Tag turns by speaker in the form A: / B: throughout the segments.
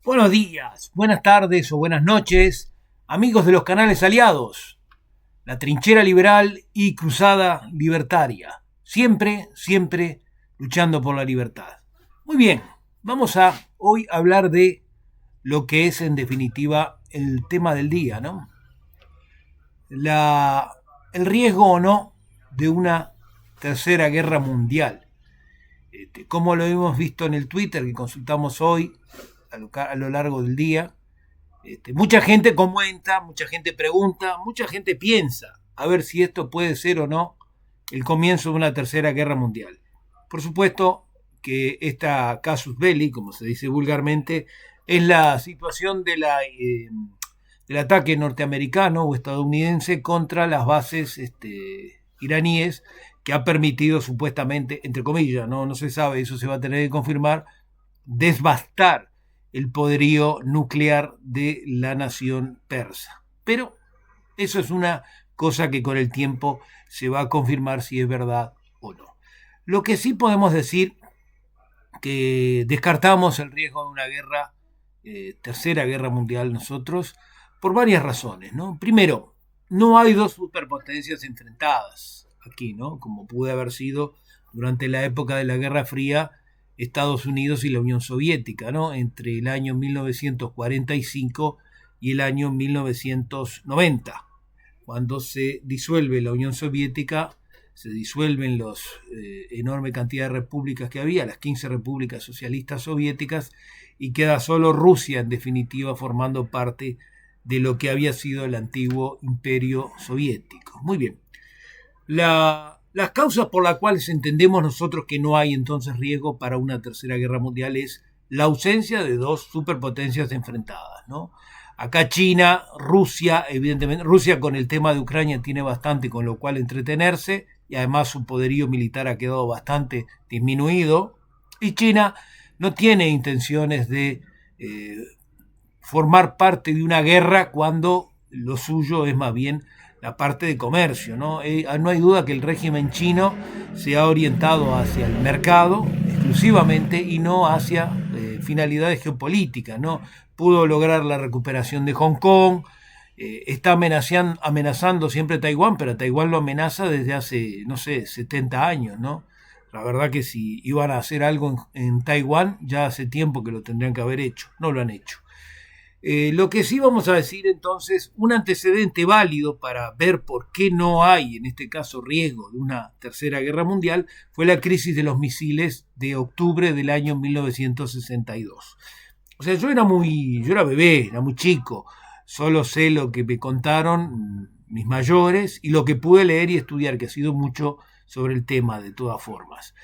A: Buenos días, buenas tardes o buenas noches, amigos de los canales aliados, la trinchera liberal y cruzada libertaria, siempre luchando por la libertad. Muy bien, vamos a hoy hablar de lo que es en definitiva el tema del día, ¿no? El riesgo o no de una tercera guerra mundial. Como lo hemos visto en el Twitter que consultamos hoy a lo largo del día. Mucha gente comenta, mucha gente pregunta, mucha gente piensa a ver si esto puede ser o no el comienzo de una tercera guerra mundial. Por supuesto que esta casus belli, como se dice vulgarmente, es la situación del ataque norteamericano o estadounidense contra las bases iraníes, que ha permitido supuestamente, entre comillas, no se sabe, eso se va a tener que confirmar, desbastar el poderío nuclear de la nación persa. Pero eso es una cosa que con el tiempo se va a confirmar si es verdad o no. Lo que sí podemos decir que descartamos el riesgo de una guerra, tercera guerra mundial nosotros, por varias razones, ¿no? Primero, no hay dos superpotencias enfrentadas aquí, ¿no? Como pudo haber sido durante la época de la Guerra Fría, Estados Unidos y la Unión Soviética, ¿no? Entre el año 1945 y el año 1990. Cuando se disuelve la Unión Soviética, se disuelven la enorme cantidad de repúblicas que había, las 15 repúblicas socialistas soviéticas, y queda solo Rusia, en definitiva, formando parte de lo que había sido el antiguo imperio soviético. Muy bien. Las causas por las cuales entendemos nosotros que no hay entonces riesgo para una tercera guerra mundial es la ausencia de dos superpotencias enfrentadas, ¿no? Acá China, Rusia, evidentemente, Rusia con el tema de Ucrania tiene bastante con lo cual entretenerse y además su poderío militar ha quedado bastante disminuido, y China no tiene intenciones de formar parte de una guerra cuando lo suyo es más bien la parte de comercio, ¿no? No hay duda que el régimen chino se ha orientado hacia el mercado exclusivamente y no hacia finalidades geopolíticas, ¿no? Pudo lograr la recuperación de Hong Kong, está amenazando siempre Taiwán, pero Taiwán lo amenaza desde hace, no sé, 70 años, ¿no? La verdad que si iban a hacer algo en Taiwán, ya hace tiempo que lo tendrían que haber hecho, no lo han hecho. Lo que sí vamos a decir entonces, un antecedente válido para ver por qué no hay en este caso riesgo de una tercera guerra mundial fue la crisis de los misiles de octubre del año 1962. O sea, yo era bebé, era muy chico, solo sé lo que me contaron mis mayores y lo que pude leer y estudiar, que ha sido mucho sobre el tema de todas formas.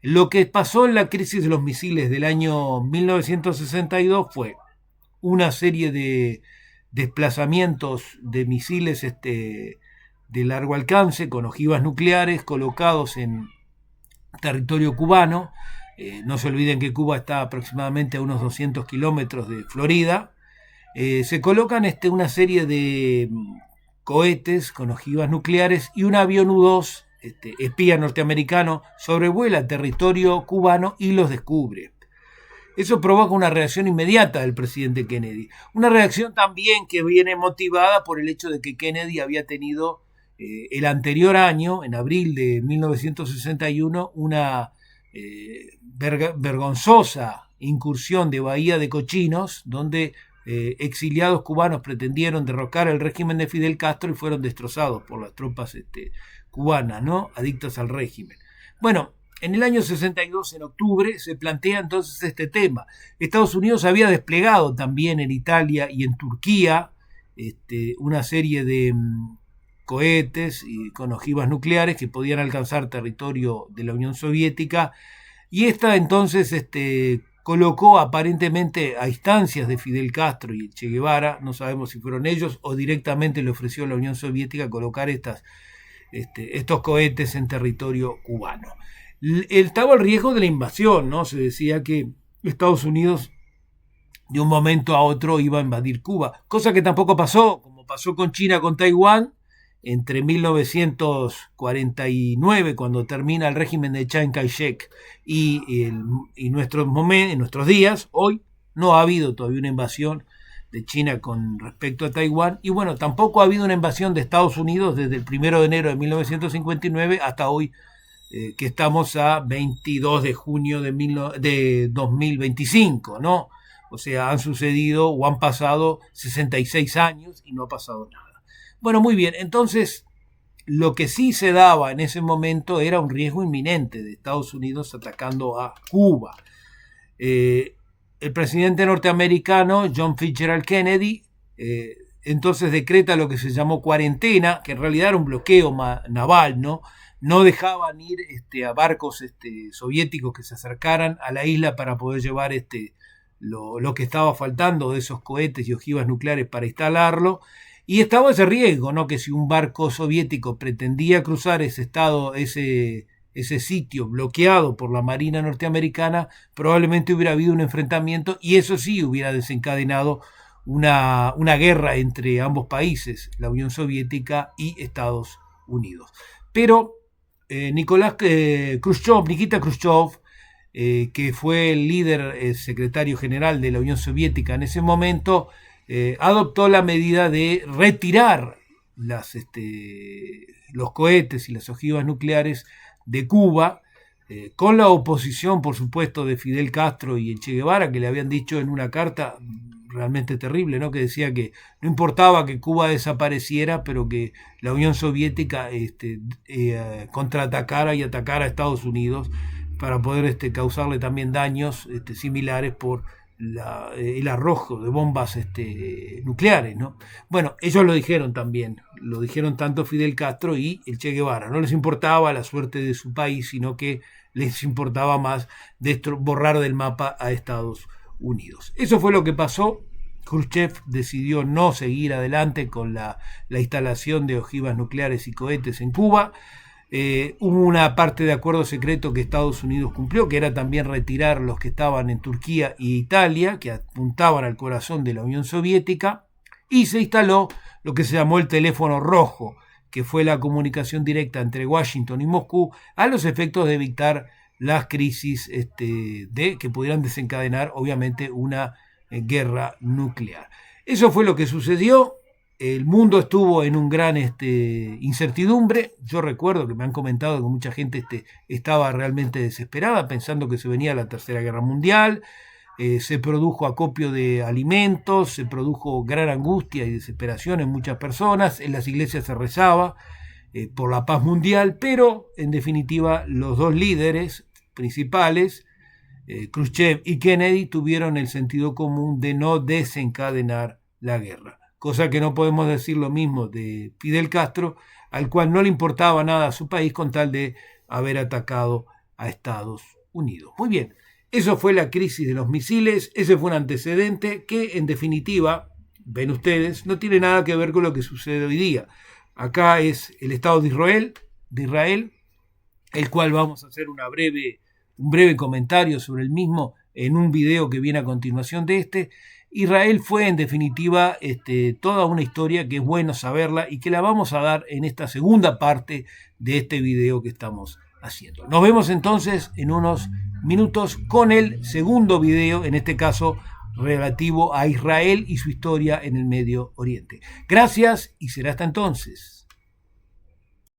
A: Lo que pasó en la crisis de los misiles del año 1962 fue una serie de desplazamientos de misiles de largo alcance con ojivas nucleares colocados en territorio cubano. No se olviden que Cuba está aproximadamente a unos 200 kilómetros de Florida. Se colocan una serie de cohetes con ojivas nucleares y un avión U-2, espía norteamericano, sobrevuela territorio cubano y los descubre. Eso provoca una reacción inmediata del presidente Kennedy. Una reacción también que viene motivada por el hecho de que Kennedy había tenido el anterior año, en abril de 1961, una vergonzosa incursión de Bahía de Cochinos, donde exiliados cubanos pretendieron derrocar el régimen de Fidel Castro y fueron destrozados por las tropas cubanas, ¿no? Adictas al régimen. Bueno, en el año 62, en octubre, se plantea entonces este tema. Estados Unidos había desplegado también en Italia y en Turquía una serie de cohetes con ojivas nucleares que podían alcanzar territorio de la Unión Soviética, y esta entonces colocó aparentemente a instancias de Fidel Castro y Che Guevara, no sabemos si fueron ellos o directamente le ofreció a la Unión Soviética colocar estos cohetes en territorio cubano. Estaba el riesgo de la invasión, ¿no? Se decía que Estados Unidos de un momento a otro iba a invadir Cuba, cosa que tampoco pasó, como pasó con China, con Taiwán, entre 1949, cuando termina el régimen de Chiang Kai-shek, y en nuestros días, hoy, No ha habido todavía una invasión de China con respecto a Taiwán, y bueno, tampoco ha habido una invasión de Estados Unidos desde el 1 de enero de 1959 hasta hoy, que estamos a 22 de junio de 2025, ¿no? O sea, han sucedido o han pasado 66 años y no ha pasado nada. Bueno, muy bien, entonces lo que sí se daba en ese momento era un riesgo inminente de Estados Unidos atacando a Cuba. El presidente norteamericano John Fitzgerald Kennedy entonces decreta lo que se llamó cuarentena, que en realidad era un bloqueo naval, ¿no? No dejaban ir a barcos soviéticos que se acercaran a la isla para poder llevar lo que estaba faltando de esos cohetes y ojivas nucleares para instalarlo. Y estaba ese riesgo, ¿no? Que si un barco soviético pretendía cruzar ese sitio bloqueado por la Marina norteamericana, probablemente hubiera habido un enfrentamiento y eso sí hubiera desencadenado una guerra entre ambos países, la Unión Soviética y Estados Unidos. Pero Nikita Khrushchev, que fue el líder, secretario general de la Unión Soviética en ese momento, adoptó la medida de retirar los cohetes y las ojivas nucleares de Cuba, con la oposición, por supuesto, de Fidel Castro y el Che Guevara, que le habían dicho en una carta realmente terrible, ¿no? Que decía que no importaba que Cuba desapareciera, pero que la Unión Soviética contraatacara y atacara a Estados Unidos para poder causarle también daños similares por el arrojo de bombas nucleares, ¿no? Bueno, ellos lo dijeron también, lo dijeron tanto Fidel Castro y el Che Guevara. No les importaba la suerte de su país, sino que les importaba más borrar del mapa a Estados Unidos. Eso fue lo que pasó. Khrushchev decidió no seguir adelante con la instalación de ojivas nucleares y cohetes en Cuba. Hubo una parte de acuerdo secreto que Estados Unidos cumplió, que era también retirar los que estaban en Turquía y Italia, que apuntaban al corazón de la Unión Soviética, y se instaló lo que se llamó el teléfono rojo, que fue la comunicación directa entre Washington y Moscú a los efectos de evitar las crisis que pudieran desencadenar, obviamente, una guerra nuclear. Eso fue lo que sucedió. El mundo estuvo en un gran incertidumbre. Yo recuerdo que me han comentado que mucha gente estaba realmente desesperada, pensando que se venía la Tercera Guerra Mundial. Se produjo acopio de alimentos, se produjo gran angustia y desesperación en muchas personas. En las iglesias se rezaba por la paz mundial, pero en definitiva los dos líderes principales, Khrushchev y Kennedy, tuvieron el sentido común de no desencadenar la guerra. Cosa que no podemos decir lo mismo de Fidel Castro, al cual no le importaba nada a su país con tal de haber atacado a Estados Unidos. Muy bien, eso fue la crisis de los misiles, ese fue un antecedente que en definitiva, ven ustedes, no tiene nada que ver con lo que sucede hoy día. Acá es el Estado de Israel, el cual vamos a hacer un breve comentario sobre el mismo en un video que viene a continuación de este. Israel fue en definitiva toda una historia que es bueno saberla y que la vamos a dar en esta segunda parte de este video que estamos haciendo. Nos vemos entonces en unos minutos con el segundo video, en este caso relativo a Israel y su historia en el Medio Oriente. Gracias y será hasta entonces.